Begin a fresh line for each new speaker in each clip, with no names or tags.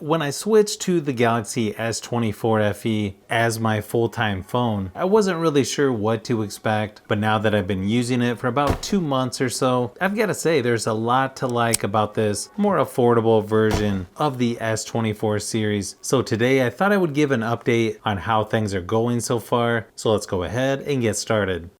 when I switched to the Galaxy S24 FE as my full-time phone, I wasn't really sure what to expect, but now that I've been using it for about 2 months or so, I've got to say there's a lot to like about this more affordable version of the S24 series. So today I thought I would give an update on how things are going so far. So let's go ahead and get started.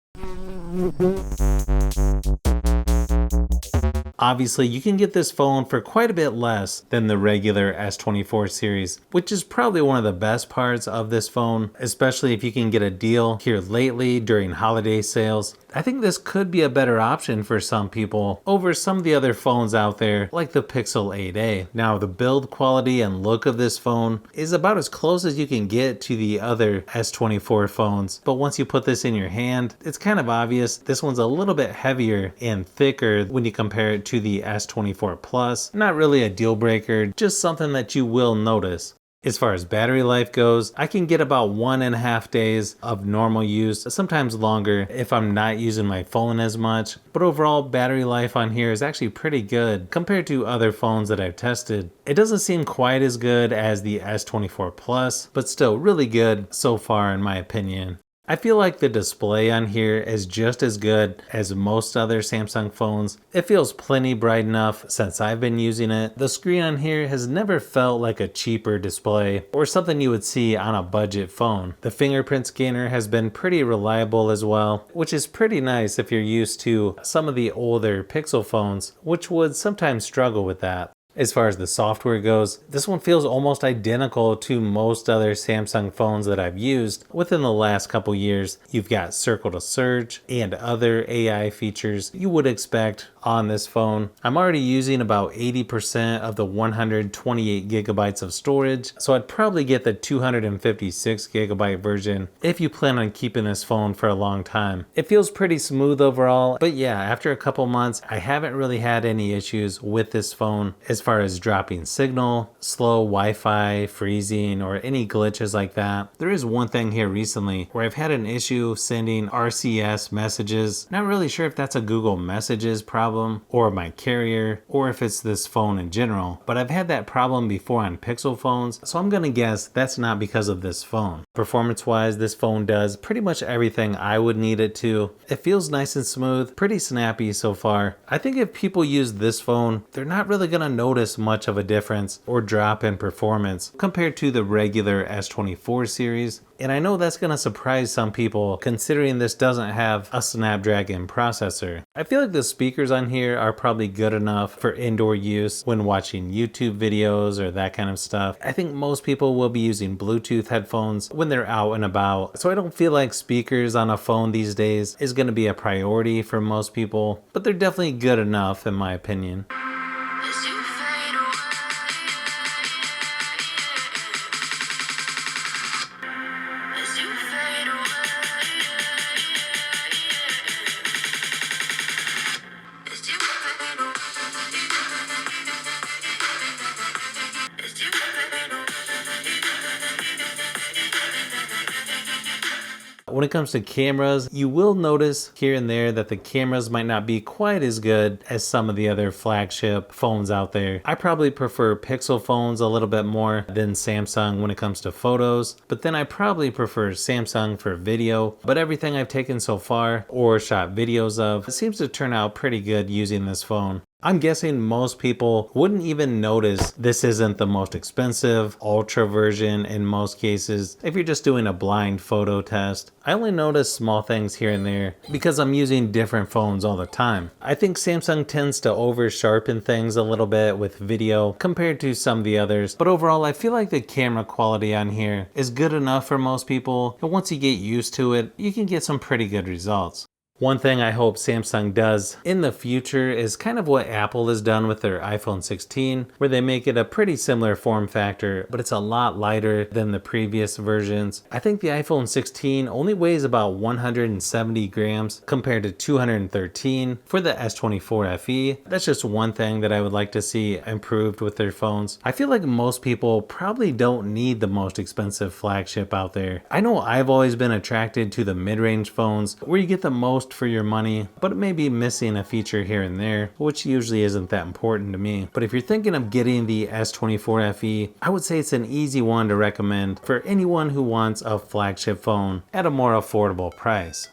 Obviously, you can get this phone for quite a bit less than the regular S24 series, which is probably one of the best parts of this phone, especially if you can get a deal here lately during holiday sales. I think this could be a better option for some people over some of the other phones out there like the Pixel 8a. Now, the build quality and look of this phone is about as close as you can get to the other S24 phones, but once you put this in your hand, it's kind of obvious this one's a little bit heavier and thicker when you compare it to the S24 Plus. Not really a deal breaker, just something that you will notice. As far as battery life goes, I can get about 1.5 days of normal use, sometimes longer if I'm not using my phone as much. But overall, battery life on here is actually pretty good compared to other phones that I've tested. It doesn't seem quite as good as the S24 Plus, but still really good so far in my opinion. I feel like the display on here is just as good as most other Samsung phones. It feels plenty bright enough since I've been using it. The screen on here has never felt like a cheaper display or something you would see on a budget phone. The fingerprint scanner has been pretty reliable as well, which is pretty nice if you're used to some of the older Pixel phones, which would sometimes struggle with that. As far as the software goes, this one feels almost identical to most other Samsung phones that I've used within the last couple years. You've got Circle to Search and other AI features you would expect on this phone. I'm already using about 80% of the 128 gigabytes of storage, so I'd probably get the 256 gigabyte version if you plan on keeping this phone for a long time. It feels pretty smooth overall, but yeah, after a couple months, I haven't really had any issues with this phone as far as dropping signal, slow Wi-Fi, freezing, or any glitches like that. There is one thing here recently where I've had an issue sending RCS messages. Not really sure if that's a Google Messages problem or my carrier or if it's this phone in general, but I've had that problem before on Pixel phones, so I'm gonna guess that's not because of this phone. Performance wise, this phone does pretty much everything I would need it to. It feels nice and smooth, pretty snappy so far. I think if people use this phone, they're not really gonna notice much of a difference or drop in performance compared to the regular S24 series. And I know that's going to surprise some people considering this doesn't have a Snapdragon processor. I feel like the speakers on here are probably good enough for indoor use when watching YouTube videos or that kind of stuff. I think most people will be using Bluetooth headphones when they're out and about, so I don't feel like speakers on a phone these days is going to be a priority for most people, but they're definitely good enough in my opinion. When it comes to cameras, you will notice here and there that the cameras might not be quite as good as some of the other flagship phones out there. I probably prefer Pixel phones a little bit more than Samsung when it comes to photos, but then I probably prefer Samsung for video. But everything I've taken so far or shot videos of, it seems to turn out pretty good using this phone. I'm guessing most people wouldn't even notice this isn't the most expensive Ultra version in most cases if you're just doing a blind photo test. I only notice small things here and there because I'm using different phones all the time. I think Samsung tends to over sharpen things a little bit with video compared to some of the others, but overall I feel like the camera quality on here is good enough for most people, and once you get used to it, you can get some pretty good results. One thing I hope Samsung does in the future is kind of what Apple has done with their iPhone 16, where they make it a pretty similar form factor, but it's a lot lighter than the previous versions. I think the iPhone 16 only weighs about 170 grams compared to 213 for the S24 FE. That's just one thing that I would like to see improved with their phones. I feel like most people probably don't need the most expensive flagship out there. I know I've always been attracted to the mid-range phones where you get the most most for your money, but it may be missing a feature here and there, which usually isn't that important to me. But if you're thinking of getting the S24 FE, I would say it's an easy one to recommend for anyone who wants a flagship phone at a more affordable price.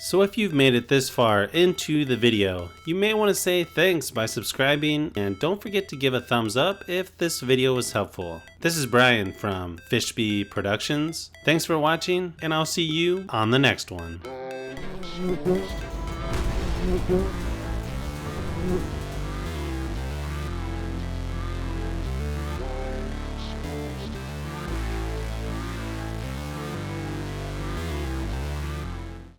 So if you've made it this far into the video, you may want to say thanks by subscribing, and don't forget to give a thumbs up if this video was helpful. This is Brian from Fishbee Productions. Thanks for watching, and I'll see you on the next one.